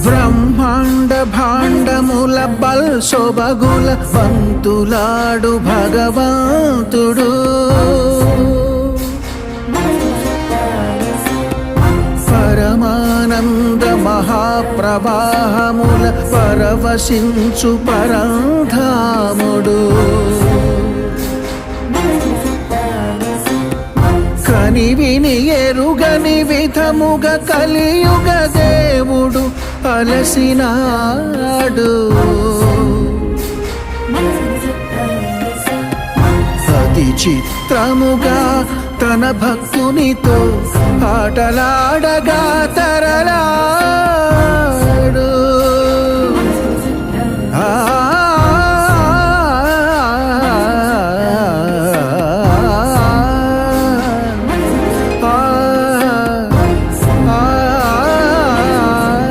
బ్రహ్మాండ భాండముల బల్సొబగుల పంతులాడు భగవంతుడు పరమానంద మహాప్రవాహముల పరవశించు పరంధాముడు కని విని ఎరుగని విధముగ కలియుగ దేవుడు అలసినాడు అతి చిత్రముగా తన భక్తునితో ఆటలాడగా తరలా